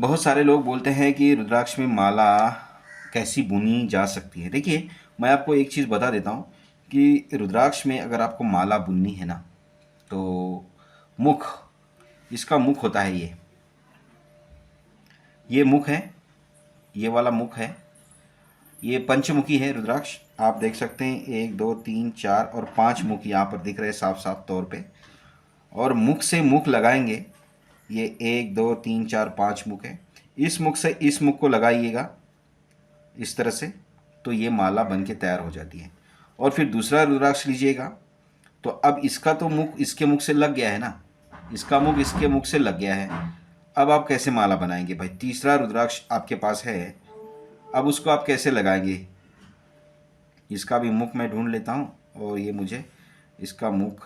बहुत सारे लोग बोलते हैं कि रुद्राक्ष में माला कैसी बुनी जा सकती है। देखिए, मैं आपको एक चीज़ बता देता हूँ कि रुद्राक्ष में अगर आपको माला बुननी है ना, तो मुख, इसका मुख होता है ये मुख है, ये वाला मुख है। ये पंचमुखी है रुद्राक्ष, आप देख सकते हैं 1 2 3 4 और 5 मुख यहाँ पर दिख रहे हैं साफ साफ तौर पे। और मुख से मुख लगाएंगे, ये 1 2 3 4 5 मुख है। इस मुख से इस मुख को लगाइएगा इस तरह से, तो ये माला बन के तैयार हो जाती है। और फिर दूसरा रुद्राक्ष लीजिएगा, तो अब इसका तो मुख इसके मुख से लग गया है ना, इसका मुख इसके मुख से लग गया है। अब आप कैसे माला बनाएंगे भाई? तीसरा रुद्राक्ष आपके पास है, अब उसको आप कैसे लगाएंगे? इसका भी मुख मैं ढूंढ लेता हूँ, और ये मुझे इसका मुख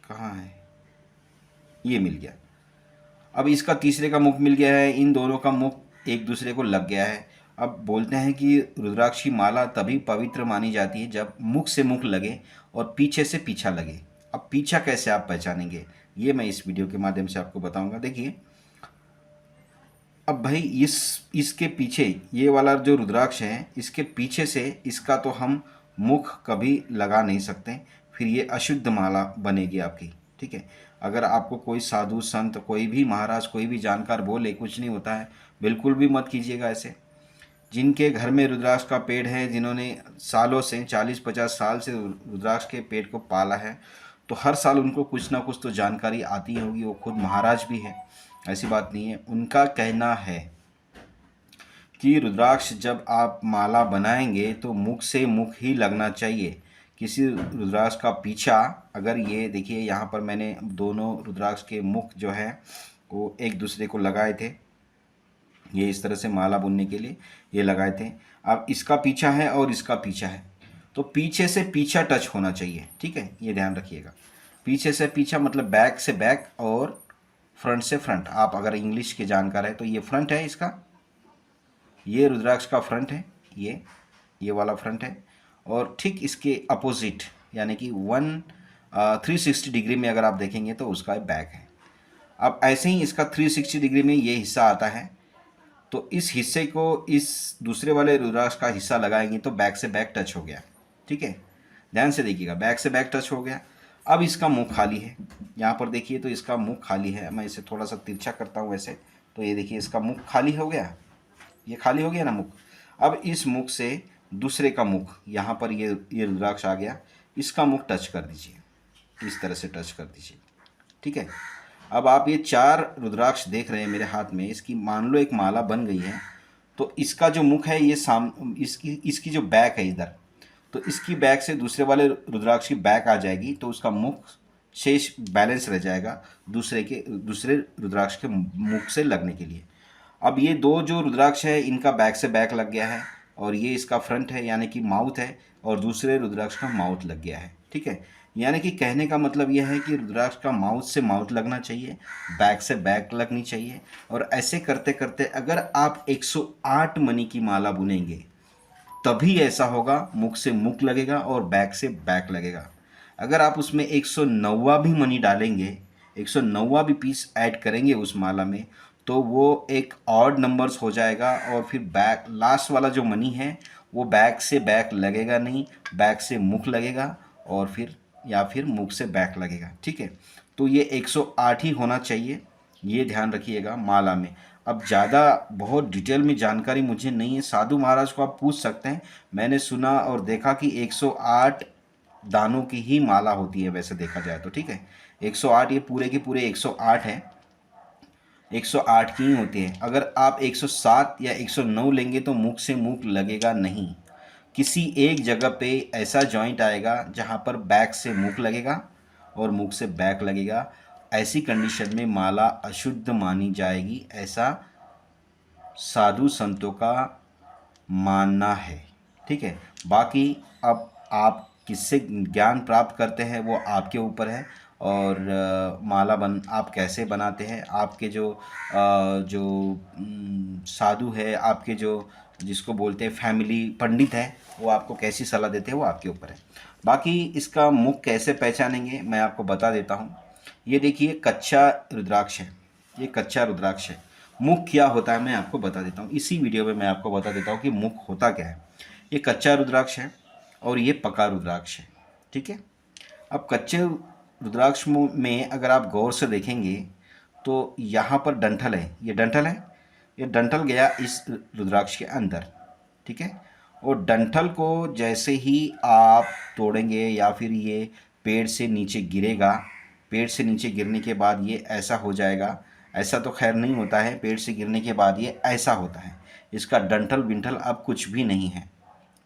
कहाँ है, ये मिल गया। अब इसका तीसरे का मुख मिल गया है, इन दोनों का मुख एक दूसरे को लग गया है। अब बोलते हैं कि रुद्राक्ष की माला तभी पवित्र मानी जाती है जब मुख से मुख लगे और पीछे से पीछा लगे। अब पीछा कैसे आप पहचानेंगे, ये मैं इस वीडियो के माध्यम से आपको बताऊंगा। देखिए, अब भाई इसके पीछे ये वाला जो रुद्राक्ष है, इसके पीछे से इसका तो हम मुख कभी लगा नहीं सकते, फिर ये अशुद्ध माला बनेगी आपकी। ठीक है, अगर आपको कोई साधु संत, कोई भी महाराज, कोई भी जानकार बोले कुछ नहीं होता है, बिल्कुल भी मत कीजिएगा ऐसे। जिनके घर में रुद्राक्ष का पेड़ है, जिन्होंने सालों से 40-50 साल से रुद्राक्ष के पेड़ को पाला है, तो हर साल उनको कुछ ना कुछ तो जानकारी आती होगी। वो खुद महाराज भी है, ऐसी बात नहीं है। उनका कहना है कि रुद्राक्ष जब आप माला बनाएंगे तो मुख से मुख ही लगना चाहिए। किसी रुद्राक्ष का पीछा, अगर ये देखिए यहाँ पर मैंने दोनों रुद्राक्ष के मुख जो है वो एक दूसरे को लगाए थे, ये इस तरह से माला बुनने के लिए ये लगाए थे। अब इसका पीछा है और इसका पीछा है, तो पीछे से पीछा टच होना चाहिए। ठीक है, ये ध्यान रखिएगा। पीछे से पीछा मतलब बैक से बैक और फ्रंट से फ्रंट। आप अगर इंग्लिश के जानकार है तो ये फ्रंट है इसका, ये रुद्राक्ष का फ्रंट है, ये वाला फ्रंट है। और ठीक इसके अपोजिट यानी कि 360 डिग्री में अगर आप देखेंगे तो उसका बैक है। अब ऐसे ही इसका 360 डिग्री में ये हिस्सा आता है, तो इस हिस्से को इस दूसरे वाले रुद्राक्ष का हिस्सा लगाएंगे तो बैक से बैक टच हो गया। ठीक है, ध्यान से देखिएगा, बैक से बैक टच हो गया। अब इसका मुंह खाली है, यहाँ पर देखिए तो इसका मुंह खाली है। मैं इसे थोड़ा सा तिरछा करता हूँ ऐसे, तो ये देखिए इसका मुख खाली हो गया, ये खाली हो गया ना मुख। अब इस मुख से दूसरे का मुख, यहाँ पर ये रुद्राक्ष आ गया, इसका मुख टच कर दीजिए, इस तरह से टच कर दीजिए। ठीक है, अब आप ये 4 रुद्राक्ष देख रहे हैं मेरे हाथ में, इसकी मान लो एक माला बन गई है। तो इसका जो मुख है ये इसकी जो बैक है इधर, तो इसकी बैक से दूसरे वाले रुद्राक्ष की बैक आ जाएगी, तो उसका मुख शेष बैलेंस रह जाएगा दूसरे रुद्राक्ष के मुख से लगने के लिए। अब ये 2 जो रुद्राक्ष है इनका बैक से बैक लग गया है, और ये इसका फ्रंट है यानी कि माउथ है, और दूसरे रुद्राक्ष का माउथ लग गया है। ठीक है, यानी कि कहने का मतलब यह है कि रुद्राक्ष का माउथ से माउथ लगना चाहिए, बैक से बैक लगनी चाहिए। और ऐसे करते करते अगर आप 108 मणि की माला बुनेंगे तभी ऐसा होगा, मुख से मुख लगेगा और बैक से बैक लगेगा। अगर आप उसमें 109वां भी मणि डालेंगे, 109वां भी पीस ऐड करेंगे उस माला में, तो वो एक ऑड नंबर्स हो जाएगा, और फिर बैक लास्ट वाला जो मनी है वो बैक से बैक लगेगा नहीं, बैक से मुख लगेगा, और फिर या फिर मुख से बैक लगेगा। ठीक है, तो ये 108 ही होना चाहिए, ये ध्यान रखिएगा माला में। अब ज़्यादा बहुत डिटेल में जानकारी मुझे नहीं है, साधु महाराज को आप पूछ सकते हैं। मैंने सुना और देखा कि 108 दानों की ही माला होती है वैसे देखा जाए तो। ठीक है, 108 ये पूरे के पूरे 108 है, 108 की ही होती है। अगर आप 107 या 109 लेंगे तो मुख से मुख लगेगा नहीं, किसी एक जगह पे ऐसा जॉइंट आएगा जहाँ पर बैक से मुख लगेगा और मुख से बैक लगेगा। ऐसी कंडीशन में माला अशुद्ध मानी जाएगी, ऐसा साधु संतों का मानना है। ठीक है, बाकी अब आप किससे ज्ञान प्राप्त करते हैं वो आपके ऊपर है, और माला आप कैसे बनाते हैं, आपके जो साधु है, आपके जो जिसको बोलते हैं फैमिली पंडित है, वो आपको कैसी सलाह देते हैं वो आपके ऊपर है। बाकी इसका मुख कैसे पहचानेंगे मैं आपको बता देता हूँ। ये देखिए कच्चा रुद्राक्ष है, ये कच्चा रुद्राक्ष है। मुख क्या होता है मैं आपको बता देता हूँ, इसी वीडियो में मैं आपको बता देता हूँ कि मुख होता क्या है। ये कच्चा रुद्राक्ष है और ये पका रुद्राक्ष है, ठीक है। अब कच्चे रुद्राक्ष में अगर आप गौर से देखेंगे तो यहाँ पर डंठल है, ये डंठल है, ये डंठल गया इस रुद्राक्ष के अंदर, ठीक है। और डंठल को जैसे ही आप तोड़ेंगे या फिर ये पेड़ से नीचे गिरेगा, पेड़ से नीचे गिरने के बाद ये ऐसा हो जाएगा। ऐसा तो खैर नहीं होता है, पेड़ से गिरने के बाद ये ऐसा होता है। इसका डंठल बिंठल अब कुछ भी नहीं है,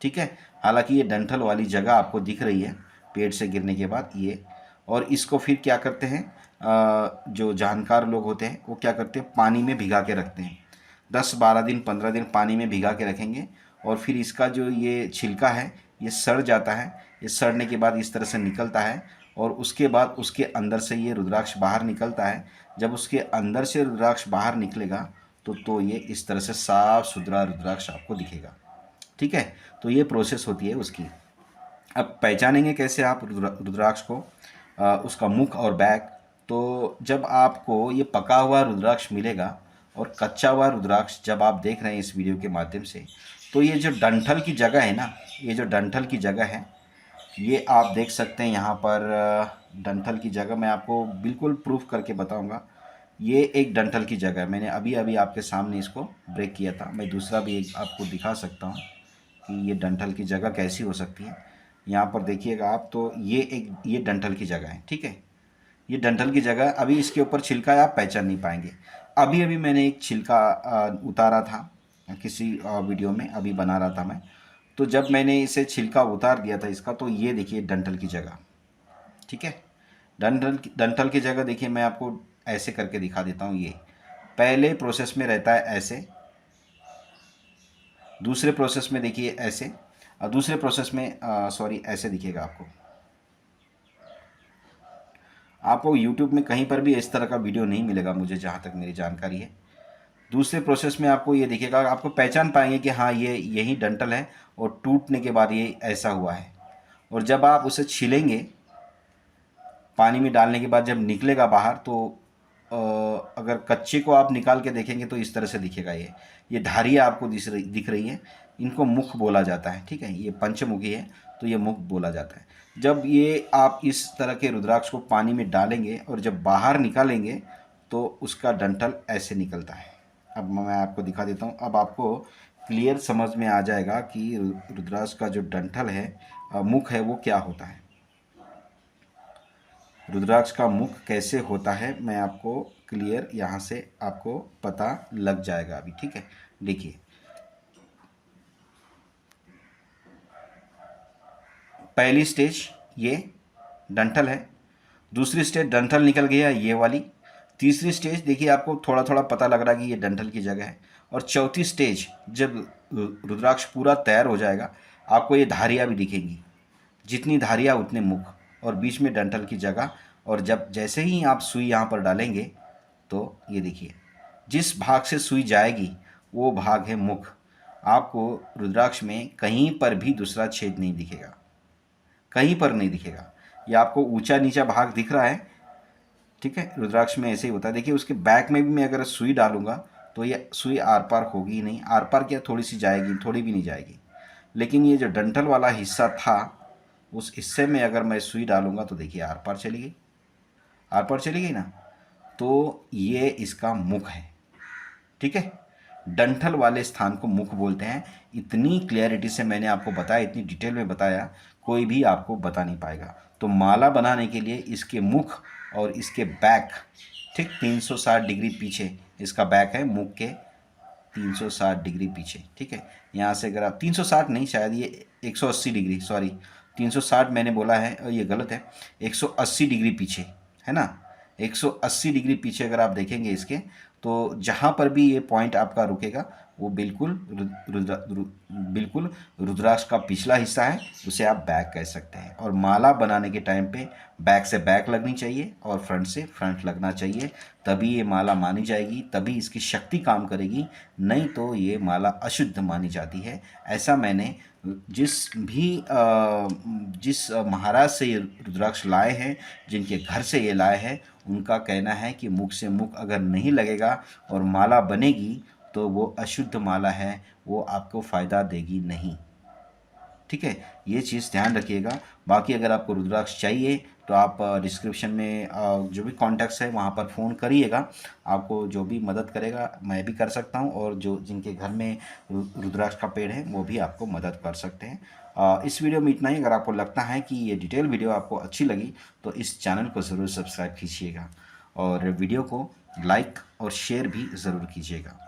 ठीक है। हालांकि ये डंठल वाली जगह आपको दिख रही है पेड़ से गिरने के बाद ये। और इसको फिर क्या करते हैं, जो जानकार लोग होते हैं वो क्या करते हैं, पानी में भिगा के रखते हैं। 10-12 दिन 15 दिन पानी में भिगा के रखेंगे और फिर इसका जो ये छिलका है ये सड़ जाता है। ये सड़ने के बाद इस तरह से निकलता है और उसके बाद उसके अंदर से ये रुद्राक्ष बाहर निकलता है। जब उसके अंदर से रुद्राक्ष बाहर निकलेगा तो ये इस तरह से साफ सुथरा रुद्राक्ष आपको दिखेगा, ठीक है। तो ये प्रोसेस होती है उसकी। अब पहचानेंगे कैसे आप रुद्राक्ष को, उसका मुख और बैक। तो जब आपको ये पका हुआ रुद्राक्ष मिलेगा और कच्चा हुआ रुद्राक्ष जब आप देख रहे हैं इस वीडियो के माध्यम से, तो ये जो डंठल की जगह है ना, ये जो डंठल की जगह है ये आप देख सकते हैं यहाँ पर। डंठल की जगह मैं आपको बिल्कुल प्रूफ करके बताऊँगा। ये एक डंठल की जगह है, मैंने अभी अभी आपके सामने इसको ब्रेक किया था। मैं दूसरा भी एक आपको दिखा सकता हूँ कि ये डंठल की जगह कैसी हो सकती है। यहाँ पर देखिएगा आप, तो ये डंठल की जगह है, ठीक है। ये डंठल की जगह, अभी इसके ऊपर छिलका है, आप पहचान नहीं पाएंगे। अभी अभी मैंने एक छिलका उतारा था किसी वीडियो में, अभी बना रहा था मैं। तो जब मैंने इसे छिलका उतार दिया था इसका, तो ये देखिए डंठल की जगह, ठीक है। डंठल की जगह देखिए, मैं आपको ऐसे करके दिखा देता हूँ। ये पहले प्रोसेस में रहता है ऐसे, दूसरे प्रोसेस में देखिए ऐसे, और दूसरे प्रोसेस में सॉरी ऐसे दिखेगा आपको। आपको YouTube में कहीं पर भी इस तरह का वीडियो नहीं मिलेगा, मुझे जहाँ तक मेरी जानकारी है। दूसरे प्रोसेस में आपको ये दिखेगा, आपको पहचान पाएंगे कि हाँ ये यही डंठल है और टूटने के बाद ये ऐसा हुआ है। और जब आप उसे छीलेंगे पानी में डालने के बाद, जब निकलेगा बाहर, तो अगर कच्चे को आप निकाल के देखेंगे तो इस तरह से दिखेगा। ये धारियाँ आपको दिख रही है, इनको मुख बोला जाता है, ठीक है। ये पंचमुखी है तो ये मुख बोला जाता है। जब ये आप इस तरह के रुद्राक्ष को पानी में डालेंगे और जब बाहर निकालेंगे तो उसका डंठल ऐसे निकलता है। अब मैं आपको दिखा देता हूँ, अब आपको क्लियर समझ में आ जाएगा कि रुद्राक्ष का जो डंठल है, मुख है, वो क्या होता है। रुद्राक्ष का मुख कैसे होता है मैं आपको क्लियर यहाँ से आपको पता लग जाएगा अभी, ठीक है। देखिए पहली स्टेज ये डंठल है, दूसरी स्टेज डंठल निकल गया ये वाली, तीसरी स्टेज देखिए आपको थोड़ा थोड़ा पता लग रहा है कि ये डंठल की जगह है, और चौथी स्टेज जब रुद्राक्ष पूरा तैयार हो जाएगा आपको ये धारियाँ भी दिखेंगी। जितनी धारियाँ उतने मुख, और बीच में डंठल की जगह। और जब जैसे ही आप सुई यहाँ पर डालेंगे तो ये देखिए जिस भाग से सुई जाएगी वो भाग है मुख। आपको रुद्राक्ष में कहीं पर भी दूसरा छेद नहीं दिखेगा, कहीं पर नहीं दिखेगा। ये आपको ऊंचा नीचा भाग दिख रहा है, ठीक है। रुद्राक्ष में ऐसे ही होता है। देखिए उसके बैक में भी मैं अगर सुई डालूंगा तो ये सुई आर पार होगी ही नहीं, आर पार क्या थोड़ी सी जाएगी, थोड़ी भी नहीं जाएगी। लेकिन ये जो डंठल वाला हिस्सा था उस हिस्से में अगर मैं सुई डालूंगा तो देखिए आर पार चली गई, आर पार चली गई ना। तो ये इसका मुख है, ठीक है। डंठल वाले स्थान को मुख बोलते हैं। इतनी क्लियरिटी से मैंने आपको बताया, इतनी डिटेल में बताया, कोई भी आपको बता नहीं पाएगा। तो माला बनाने के लिए इसके मुख और इसके बैक ठीक 360 डिग्री पीछे इसका बैक है, मुख के 360 डिग्री पीछे, ठीक है। यहाँ से अगर आप 360 नहीं, शायद ये 180 डिग्री, सॉरी 360 मैंने बोला है और ये गलत है, 180 डिग्री पीछे है ना। 180 डिग्री पीछे अगर आप देखेंगे इसके, तो जहाँ पर भी ये पॉइंट आपका रुकेगा वो बिल्कुल रुद्राक्ष का पिछला हिस्सा है, उसे आप बैक कह सकते हैं। और माला बनाने के टाइम पे बैक से बैक लगनी चाहिए और फ्रंट से फ्रंट लगना चाहिए, तभी ये माला मानी जाएगी, तभी इसकी शक्ति काम करेगी, नहीं तो ये माला अशुद्ध मानी जाती है। ऐसा मैंने जिस महाराज से ये रुद्राक्ष लाए हैं, जिनके घर से ये लाए हैं, उनका कहना है कि मुख से मुख अगर नहीं लगेगा और माला बनेगी तो वो अशुद्ध माला है, वो आपको फ़ायदा देगी नहीं। ठीक है, ये चीज़ ध्यान रखिएगा। बाकी अगर आपको रुद्राक्ष चाहिए तो आप डिस्क्रिप्शन में जो भी कॉन्टैक्ट्स है वहाँ पर फ़ोन करिएगा, आपको जो भी मदद करेगा मैं भी कर सकता हूँ, और जो जिनके घर में रुद्राक्ष का पेड़ है वो भी आपको मदद कर सकते हैं। इस वीडियो में इतना ही। अगर आपको लगता है कि ये डिटेल वीडियो आपको अच्छी लगी तो इस चैनल को ज़रूर सब्सक्राइब कीजिएगा और वीडियो को लाइक और शेयर भी ज़रूर कीजिएगा।